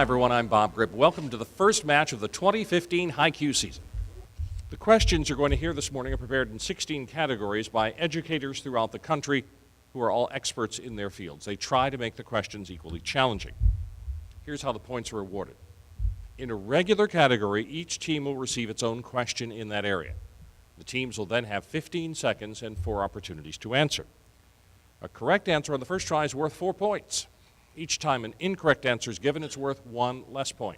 everyone, I'm Bob Grip. Welcome to the first match of the 2015 HiQ season. The questions you're going to hear this morning are prepared in 16 categories by educators throughout the country who are all experts in their fields. They try to make the questions equally challenging. Here's how the points are awarded. In a regular category, each team will receive its own question in that area. The teams will then have 15 seconds and 4 opportunities to answer. A correct answer on the first try is worth 4 points. Each time an incorrect answer is given, it's worth 1 less point.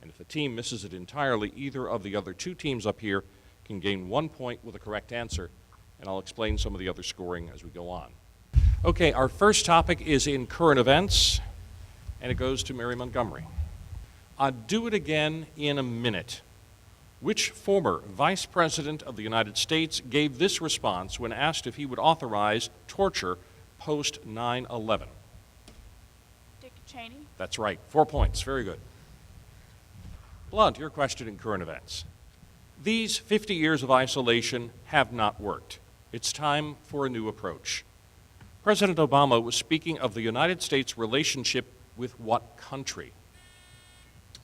And if the team misses it entirely, either of the other 2 teams up here can gain 1 point with a correct answer, and I'll explain some of the other scoring as we go on. Okay, our first topic is in current events, and it goes to Mary Montgomery. Do it again in a minute. Which former Vice President of the United States gave this response when asked if he would authorize torture post 9/11? Cheney. That's right. 4 points. Very good. Blount, your question in current events. These 50 years of isolation have not worked. It's time for a new approach. President Obama was speaking of the United States' relationship with what country?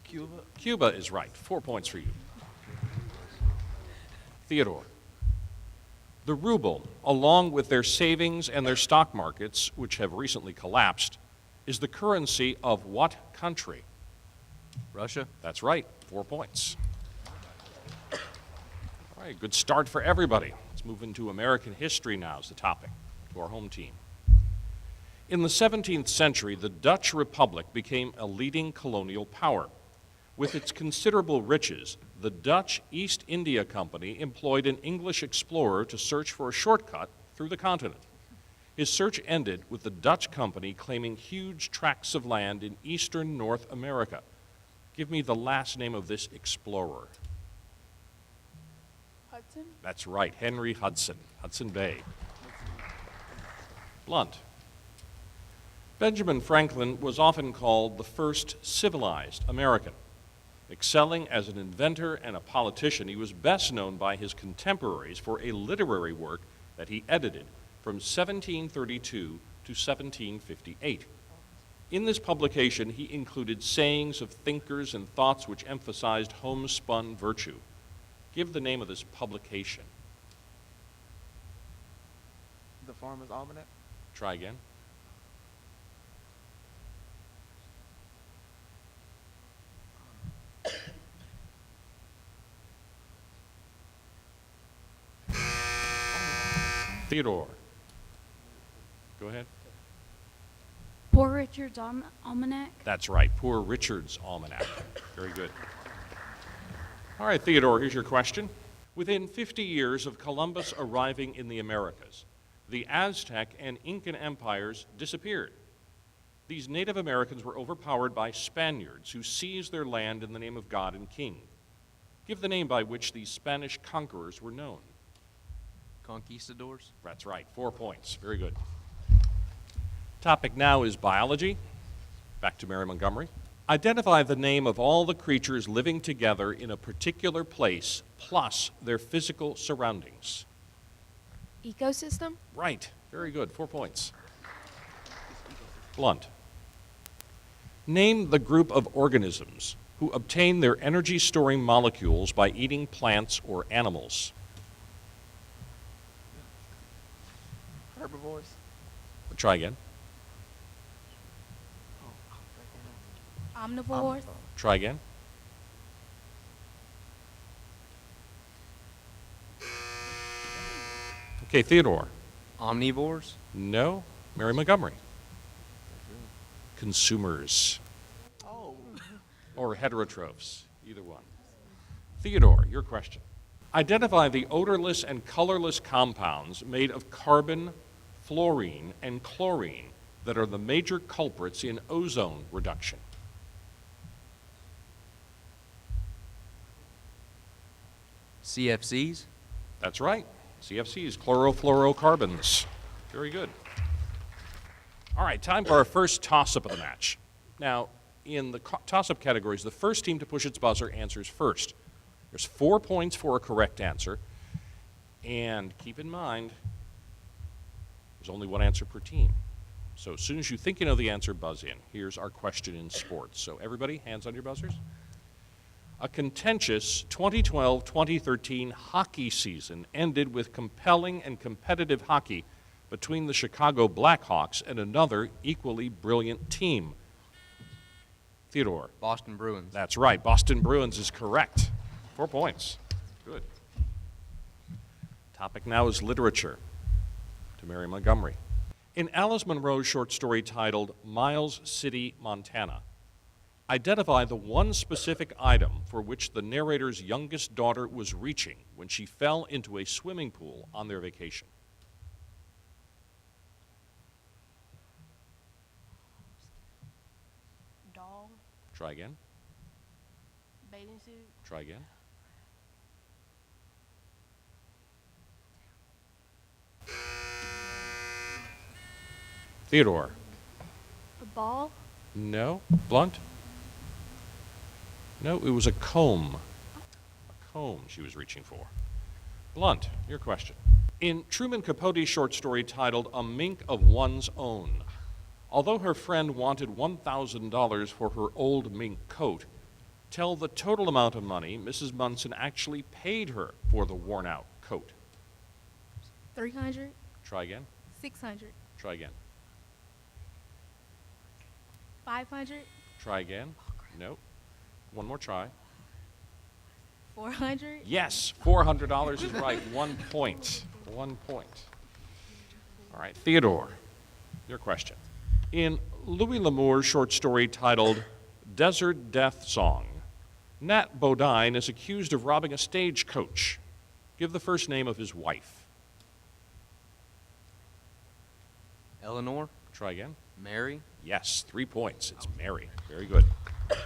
Cuba. Cuba is right. 4 points for you. Theodore. The ruble, along with their savings and their stock markets, which have recently collapsed, is the currency of what country? Russia. That's right, 4 points. All right, good start for everybody. Let's move into American history now as the topic, to our home team. In the 17th century, the Dutch Republic became a leading colonial power. With its considerable riches, the Dutch East India Company employed an English explorer to search for a shortcut through the continent. His search ended with the Dutch company claiming huge tracts of land in eastern North America. Give me the last name of this explorer. Hudson. That's right, Henry Hudson, Hudson Bay. Blount. Benjamin Franklin was often called the first civilized American. Excelling as an inventor and a politician, he was best known by his contemporaries for a literary work that he edited from 1732 to 1758. In this publication, he included sayings of thinkers and thoughts which emphasized homespun virtue. Give the name of this publication. The Farmer's Almanac. Try again. Theodore. Go ahead. Poor Richard's Almanac. That's right, Poor Richard's Almanac. Very good. All right, Theodore, here's your question. Within 50 years of Columbus arriving in the Americas, the Aztec and Incan empires disappeared. These Native Americans were overpowered by Spaniards who seized their land in the name of God and King. Give the name by which these Spanish conquerors were known. Conquistadors. That's right, 4 points. Very good. Topic now is biology. Back to Mary Montgomery. Identify the name of all the creatures living together in a particular place, plus their physical surroundings. Ecosystem. Right, very good, 4 points. Blount. Name the group of organisms who obtain their energy-storing molecules by eating plants or animals. Herbivores. Try again. Omnivores. Try again. Okay, Theodore. Omnivores. No. Mary Montgomery. Consumers. Oh. Or heterotrophs, either one. Theodore, your question. Identify the odorless and colorless compounds made of carbon, fluorine, and chlorine that are the major culprits in ozone reduction. CFCs. That's right. CFCs, chlorofluorocarbons. Very good. All right, time for our first toss-up of the match. Now, in the toss-up categories, the first team to push its buzzer answers first. There's 4 points for a correct answer. And keep in mind, there's only one answer per team. So as soon as you think you know the answer, buzz in. Here's our question in sports. So everybody, hands on your buzzers. A contentious 2012-2013 hockey season ended with compelling and competitive hockey between the Chicago Blackhawks and another equally brilliant team. Theodore. Boston Bruins. That's right. Boston Bruins is correct. 4 points. Good. Topic now is literature. To Mary Montgomery. In Alice Munro's short story titled Miles City, Montana, identify the one specific item for which the narrator's youngest daughter was reaching when she fell into a swimming pool on their vacation. Doll, Try again. bathing suit, Try again. Theodore. A ball? No. Blount? No, it was a comb. A comb she was reaching for. Blount, your question. In Truman Capote's short story titled A Mink of One's Own, although her friend wanted $1,000 for her old mink coat, tell the total amount of money Mrs. Munson actually paid her for the worn-out coat. 300? Try again. 600? Try again. 500? Try again. No. One more try. 400? Yes, $400 is right. 1 point. 1 point. All right, Theodore, your question. In Louis L'Amour's short story titled Desert Death Song, Nat Bodine is accused of robbing a stagecoach. Give the first name of his wife. Eleanor. Try again. Mary. Yes, 3 points. It's Mary. Very good. All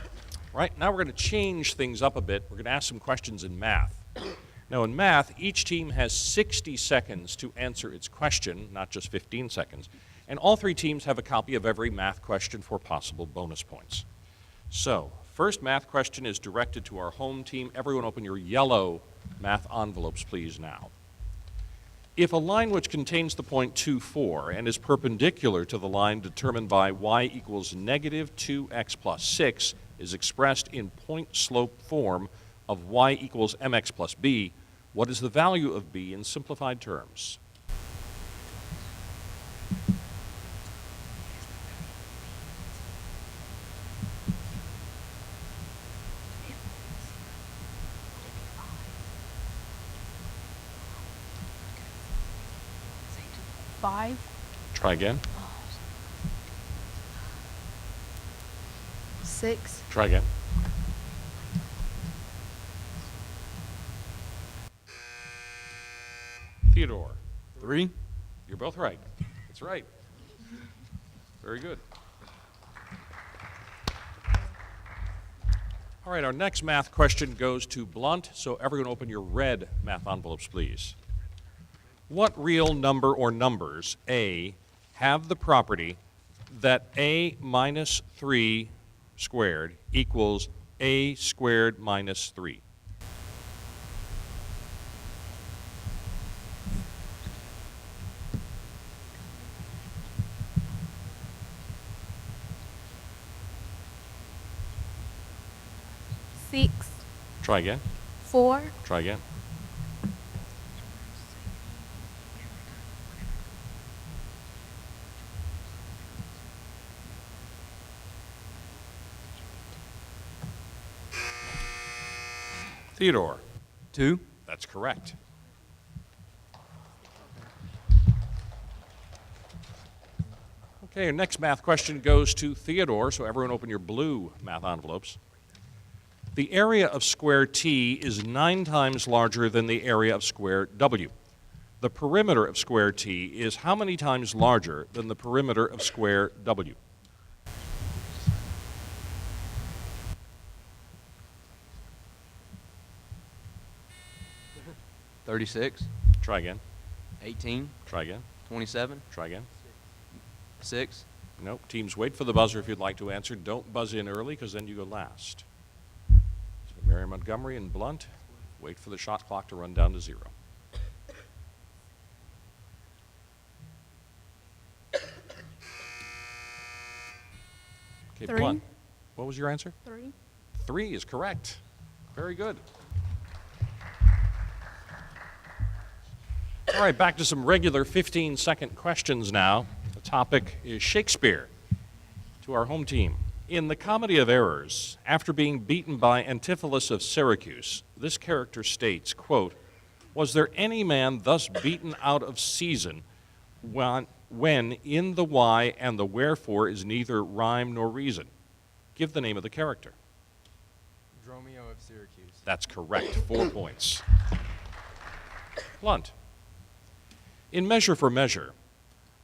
right, now we're going to change things up a bit. We're going to ask some questions in math. Now, in math, each team has 60 seconds to answer its question, not just 15 seconds. And all three teams have a copy of every math question for possible bonus points. So, first math question is directed to our home team. Everyone open your yellow math envelopes, please, now. If a line which contains the point 2, 4 and is perpendicular to the line determined by y equals negative 2x plus 6 is expressed in point slope form of y equals mx plus b, what is the value of b in simplified terms? five, Try again. 6? Try again. Theodore. 3. You're both right. That's right. Very good. All right, our next math question goes to Blount, so everyone open your red math envelopes, please. What real number or numbers, A, have the property that A minus 3 squared equals A squared minus 3? Six? Try again. 4? Try again. Theodore. 2. That's correct. Okay, our next math question goes to Theodore, so everyone open your blue math envelopes. The area of square T is 9 times larger than the area of square W. The perimeter of square T is how many times larger than the perimeter of square W? $36. Try again. 18. Try again. 27. Try again. 6. Nope. Teams, wait for the buzzer if you'd like to answer. Don't buzz in early because then you go last. So Mary Montgomery and Blount, wait for the shot clock to run down to 0. Okay, 3. Blount. What was your answer? 3. 3 is correct. Very good. All right, back to some regular 15-second questions now. The topic is Shakespeare. To our home team. In the Comedy of Errors, after being beaten by Antipholus of Syracuse, this character states, quote, "Was there any man thus beaten out of season when in the why and the wherefore is neither rhyme nor reason?" Give the name of the character. Dromio of Syracuse. That's correct. 4 points. Blount. In Measure for Measure,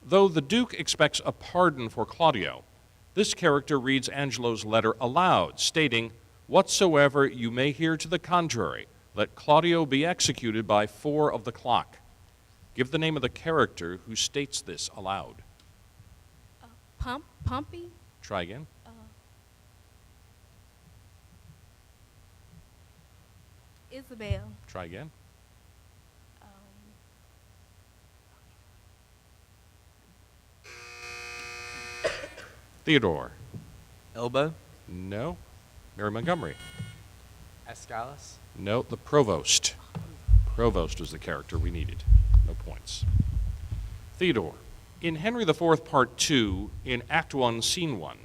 though the Duke expects a pardon for Claudio, this character reads Angelo's letter aloud, stating, "Whatsoever you may hear to the contrary, let Claudio be executed by 4 of the clock." Give the name of the character who states this aloud. Pompey. Try again. Isabel. Try again. Theodore. Elbow. No. Mary Montgomery. Escalus. No, the provost. Provost was the character we needed. No points. Theodore. In Henry IV, Part 2, in Act 1, Scene 1,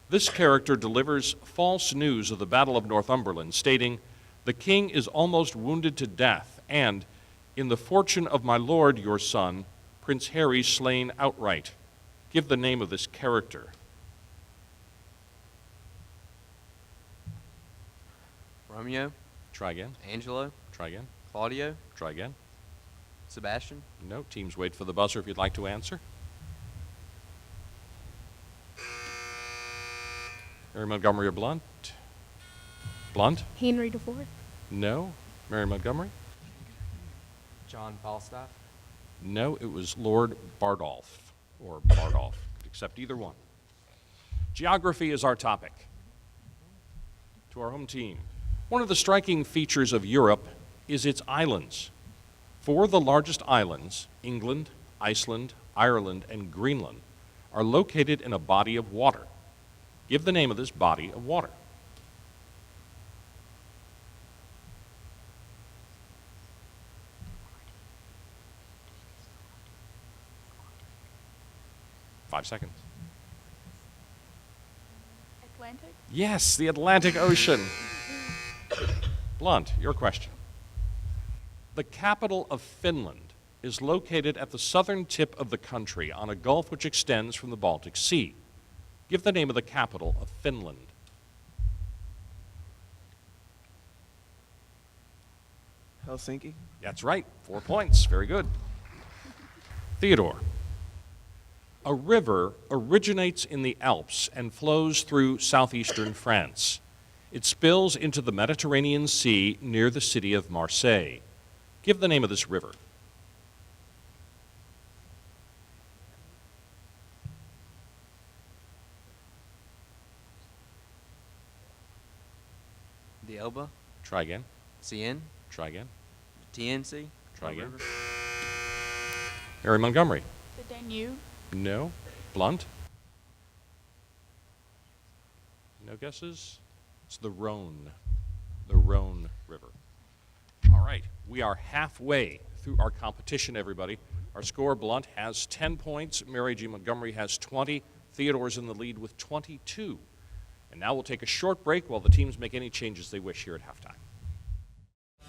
this character delivers false news of the Battle of Northumberland, stating, "The king is almost wounded to death, and, in the fortune of my lord, your son, Prince Harry slain outright." Give the name of this character. Romeo. Try again. Angelo. Try again. Claudio. Try again. Sebastian. No. Teams wait for the buzzer if you'd like to answer. Mary Montgomery or Blount? Blount? Henry IV. No. Mary Montgomery? John Falstaff. No, it was Lord Bardolph, or Bardolph. Could accept either one. Geography is our topic. To our home team. One of the striking features of Europe is its islands. 4 of the largest islands, England, Iceland, Ireland, and Greenland, are located in a body of water. Give the name of this body of water. Five seconds. Atlantic. Yes, the Atlantic Ocean. Blount, your question. The capital of Finland is located at the southern tip of the country on a gulf which extends from the Baltic Sea. Give the name of the capital of Finland. Helsinki. That's right. 4 points. Very good. Theodore. A river originates in the Alps and flows through southeastern France. It spills into the Mediterranean Sea near the city of Marseille. Give the name of this river. The Elba. Try again. Cien. Try again. TNC. Try again. River. Mary Montgomery. The Danube. No. Blount. No guesses? It's the Rhone. The Rhone River. All right. We are halfway through our competition, everybody. Our score, Blount has 10 points. Mary G. Montgomery has 20. Theodore's in the lead with 22. And now we'll take a short break while the teams make any changes they wish here at halftime.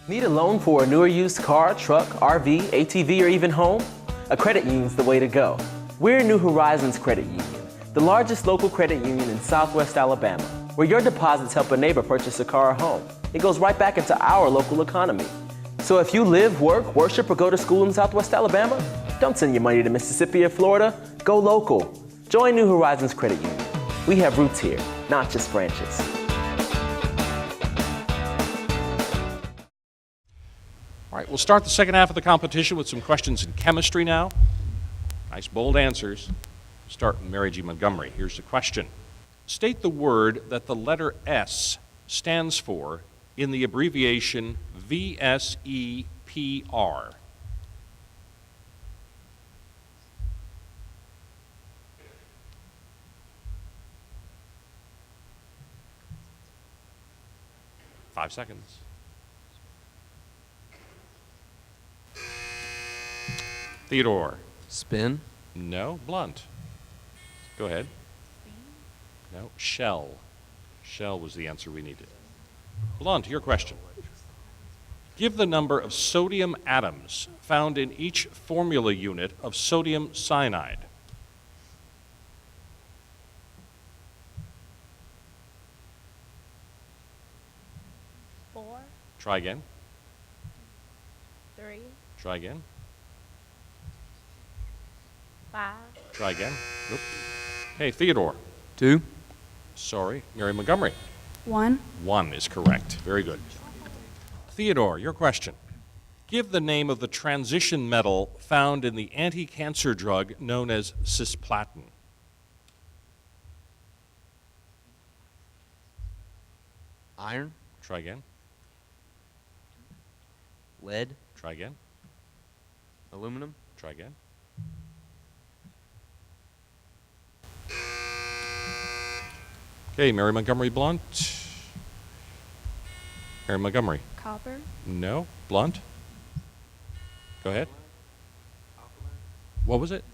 Need a loan for a newer used car, truck, RV, ATV, or even home? A credit union's the way to go. We're New Horizons Credit Union, the largest local credit union in Southwest Alabama, where your deposits help a neighbor purchase a car or home. It goes right back into our local economy. So if you live, work, worship, or go to school in Southwest Alabama, don't send your money to Mississippi or Florida. Go local. Join New Horizons Credit Union. We have roots here, not just branches. All right, we'll start the second half of the competition with some questions in chemistry now. Nice, bold answers. Start with Mary G. Montgomery. Here's the question. State the word that the letter S stands for in the abbreviation VSEPR. 5 seconds. Theodore. Spin. No. Blount. Go ahead. No. Shell. Shell was the answer we needed. Blount, your question. Give the number of sodium atoms found in each formula unit of sodium cyanide. Four, Try again. 3, Try again. 5, Try again. Nope. Hey, Theodore. 2. Sorry, Mary Montgomery. 1. 1 is correct. Very good. Theodore, your question. Give the name of the transition metal found in the anti-cancer drug known as cisplatin. Iron. Try again. Lead. Try again. Aluminum. Try again. Okay, Mary Montgomery Blount. Mary Montgomery. Copper. No. Blount. Go ahead. What was it?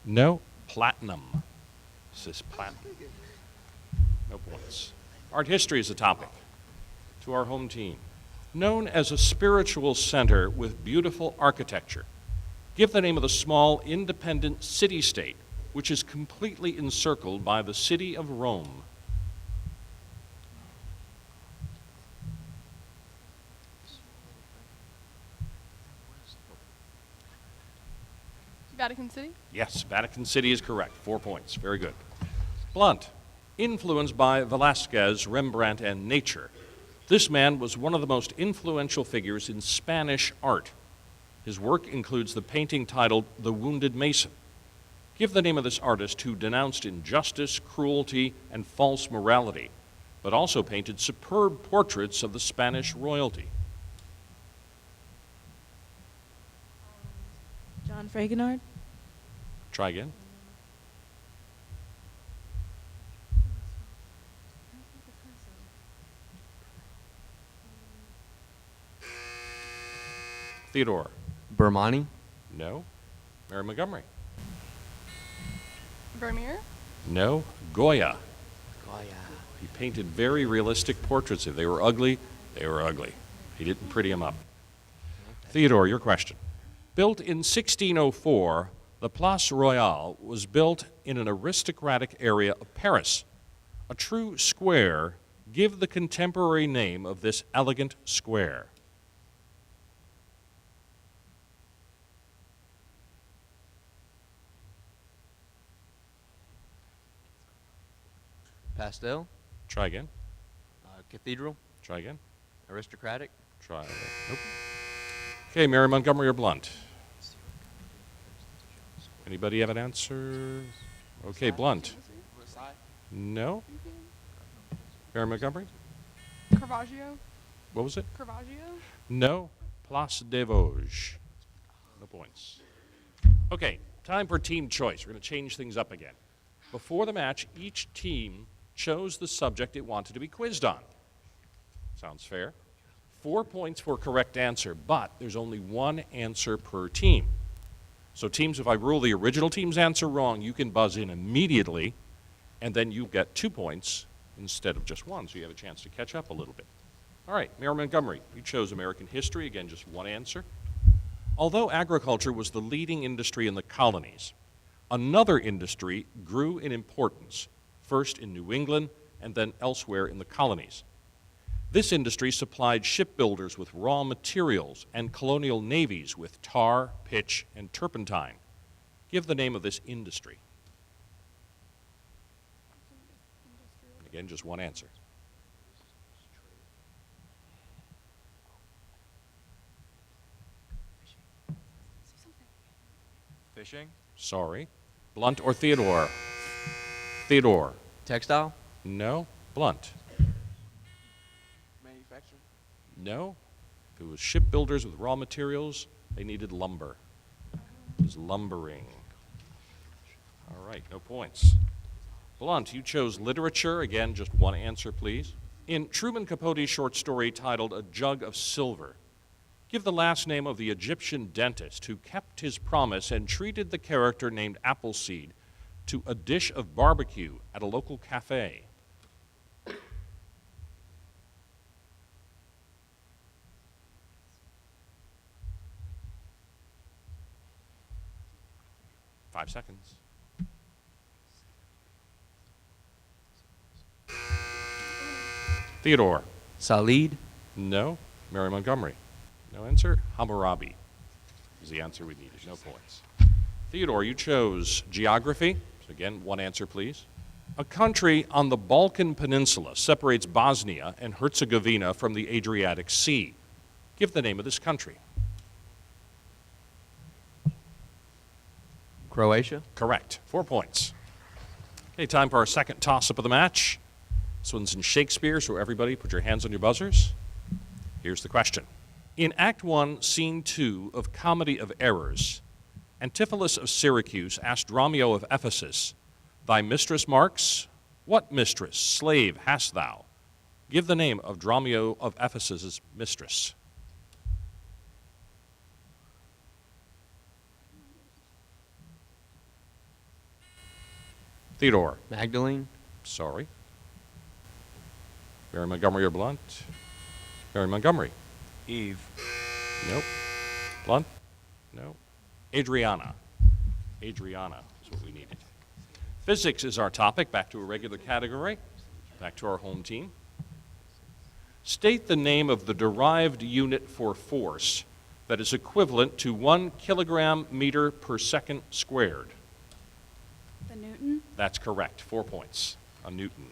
No. Platinum. Cisplatin. No points. Art history is the topic. To our home team. Known as a spiritual center with beautiful architecture, give the name of the small independent city-state which is completely encircled by the city of Rome. Vatican City. Yes, Vatican City is correct. 4 points. Very good. Blount. Influenced by Velázquez, Rembrandt, and nature, this man was one of the most influential figures in Spanish art. His work includes the painting titled The Wounded Mason. Give the name of this artist who denounced injustice, cruelty, and false morality, but also painted superb portraits of the Spanish royalty. John Fragonard. Try again. Theodore. Bermani. No. Mary Montgomery. Vermeer. No. Goya. He painted very realistic portraits. If they were ugly, they were ugly. He didn't pretty them up. Theodore, your question. Built in 1604, the Place Royale was built in an aristocratic area of Paris. A true square. Give the contemporary name of this elegant square. Pastel. Try again. Cathedral. Try again. Aristocratic. Try. Nope. Okay, Mary Montgomery or Blount? Anybody have an answer? Okay, Blount. No. Mary Montgomery? Caravaggio. What was it? Caravaggio. No. Place des Vosges. No points. Okay, time for team choice. We're going to change things up again. Before the match, each team chose the subject it wanted to be quizzed on. Sounds fair? 4 points for correct answer, but there's only one answer per team. So teams, if I rule the original team's answer wrong, you can buzz in immediately, and then you get 2 points instead of just one, so you have a chance to catch up a little bit. All right, Mary Montgomery, you chose American history. Again, just one answer. Although agriculture was the leading industry in the colonies, another industry grew in importance, first in New England and then elsewhere in the colonies. This industry supplied shipbuilders with raw materials and colonial navies with tar, pitch, and turpentine. Give the name of this industry. Again, just one answer. Fishing. Sorry. Blount or Theodore? Theodore. Textile. No. Blount. Manufacturing. No. If it was shipbuilders with raw materials, they needed lumber. It was lumbering. All right, no points. Blount, you chose literature. Again, just one answer, please. In Truman Capote's short story titled A Jug of Silver, give the last name of the Egyptian dentist who kept his promise and treated the character named Appleseed to a dish of barbecue at a local cafe. Five seconds. Theodore. Salid. No. Mary Montgomery. No answer. Hammurabi is the answer we needed. No points. Theodore, you chose geography. So again, one answer, please. A country on the Balkan Peninsula separates Bosnia and Herzegovina from the Adriatic Sea. Give the name of this country. Croatia. Correct. 4 points. Okay, time for our second toss-up of the match. This one's in Shakespeare, so everybody put your hands on your buzzers. Here's the question. In Act 1, Scene 2 of Comedy of Errors, Antipholus of Syracuse asked Dromio of Ephesus, "Thy mistress marks? What mistress, slave, hast thou? Give the name of Dromio of Ephesus' mistress." Theodore. Magdalene. Sorry. Mary Montgomery or Blount? Mary Montgomery. Eve. Nope. Blount? No. Adriana. Adriana is what we needed. Physics is our topic. Back to a regular category. Back to our home team. State the name of the derived unit for force that is equivalent to 1 kilogram meter per second squared. The Newton. That's correct. 4 points. A Newton.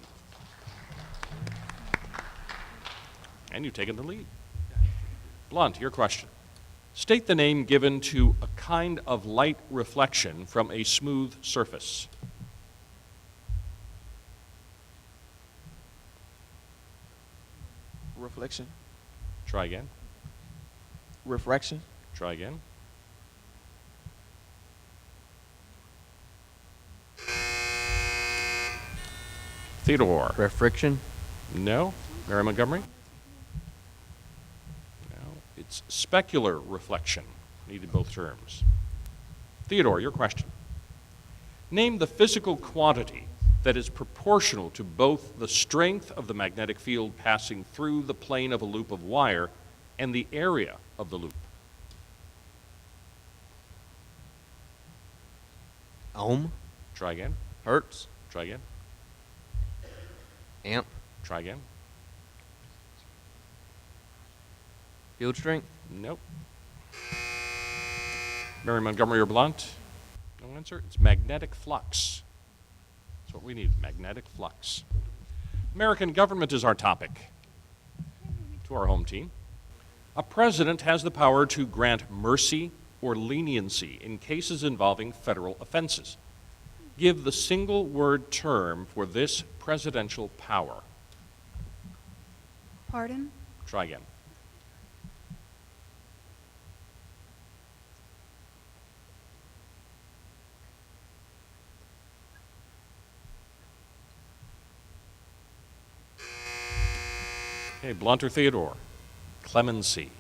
And you've taken the lead. Blount, your question. State the name given to a kind of light reflection from a smooth surface. Reflection. Try again. Refraction. Try again. Theodore. Refriction. No. Mary Montgomery? No. It's specular reflection. Needed both terms. Theodore, your question. Name the physical quantity that is proportional to both the strength of the magnetic field passing through the plane of a loop of wire and the area of the loop. Ohm. Try again. Hertz. Try again. Amp. Try again. Field strength. Nope. Mary Montgomery or Blount? No answer. It's magnetic flux. That's what we need, magnetic flux. American government is our topic. To our home team. A president has the power to grant mercy or leniency in cases involving federal offenses. Give the single word term for this presidential power. Pardon. Try again. Okay, Blount or Theodore? Clemency.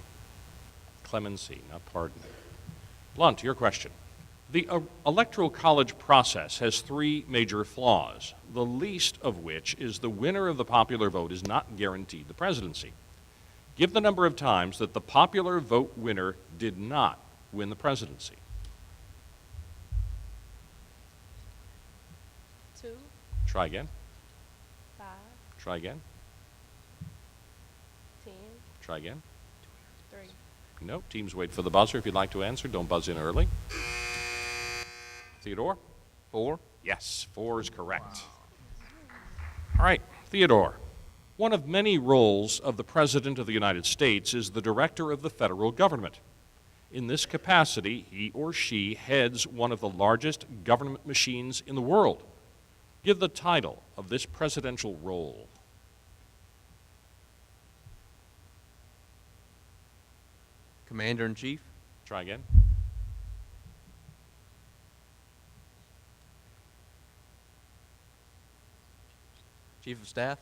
Clemency, not pardon. Blount, your question. The electoral college process has 3 major flaws, the least of which is the winner of the popular vote is not guaranteed the presidency. Give the number of times that the popular vote winner did not win the presidency. 2, Try again. 5, Try again. 10, Try again. 3. No. Teams wait for the buzzer. If you'd like to answer, don't buzz in early. Theodore? 4. Yes, 4 is correct. All right, Theodore. One of many roles of the President of the United States is the director of the federal government. In this capacity, he or she heads one of the largest government machines in the world. Give the title of this presidential role. Commander-in-Chief. Try again. Chief of Staff.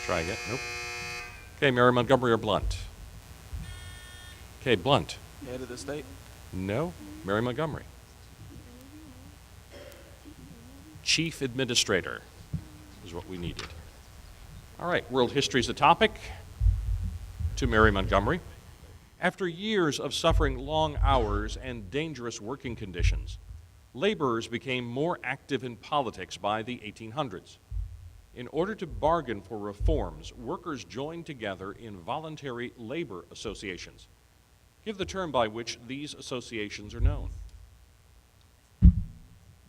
Try again. Nope. Okay, Mary Montgomery or Blount? Okay, Blount. Head of the state. No. Mary Montgomery. Chief Administrator is what we needed. All right, world history is the topic. To Mary Montgomery. After years of suffering long hours and dangerous working conditions, laborers became more active in politics by the 1800s. In order to bargain for reforms, workers joined together in voluntary labor associations. Give the term by which these associations are known.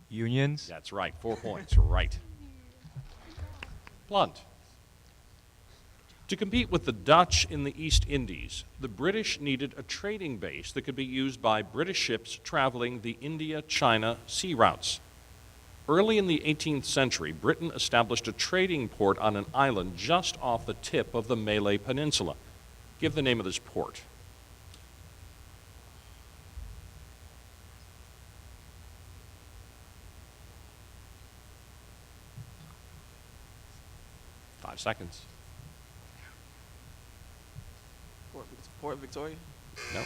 Unions. That's right, 4 points, right. Blount. To compete with the Dutch in the East Indies, the British needed a trading base that could be used by British ships traveling the India-China sea routes. Early in the 18th century, Britain established a trading port on an island just off the tip of the Malay Peninsula. Give the name of this port. Five seconds. Port Victoria. No.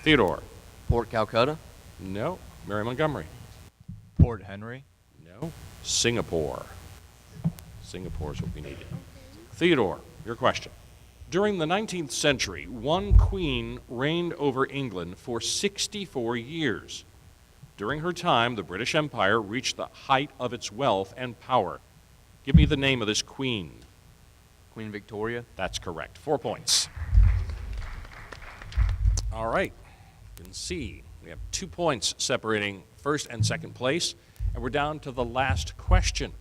Theodore. Port Calcutta. No. Mary Montgomery. Port Henry. No. Singapore. Singapore is what we needed. Theodore, your question. During the 19th century, one queen reigned over England for 64 years. During her time, the British Empire reached the height of its wealth and power. Give me the name of this queen. Queen Victoria. That's correct. 4 points. All right. You can see we have 2 points separating first and second place, and we're down to the last question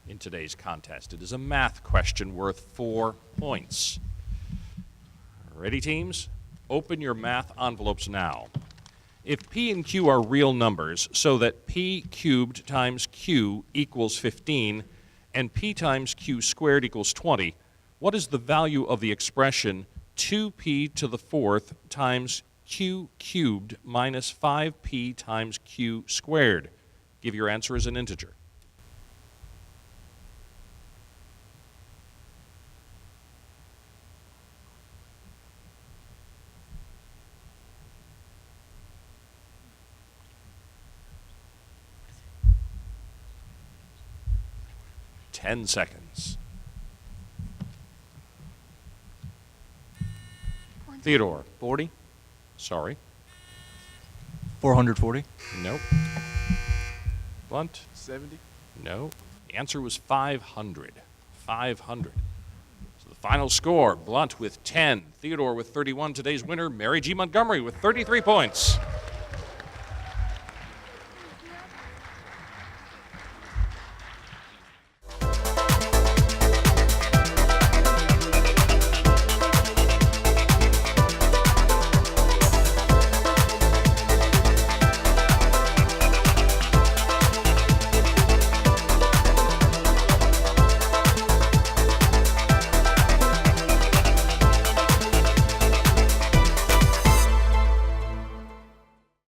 in today's contest. It is a math question worth 4 points. Ready, teams? Open your math envelopes now. If P and Q are real numbers, so that P cubed times Q equals 15, and P times Q squared equals 20, what is the value of the expression 2P to the fourth times Q cubed minus 5P times Q squared? Give your answer as an integer. Ten seconds. Theodore. 40. Sorry. 440. Nope. Blount. 70. No. The answer was 500. 500. So the final score, Blount with 10, Theodore with 31. Today's winner, Mary G. Montgomery with 33 points.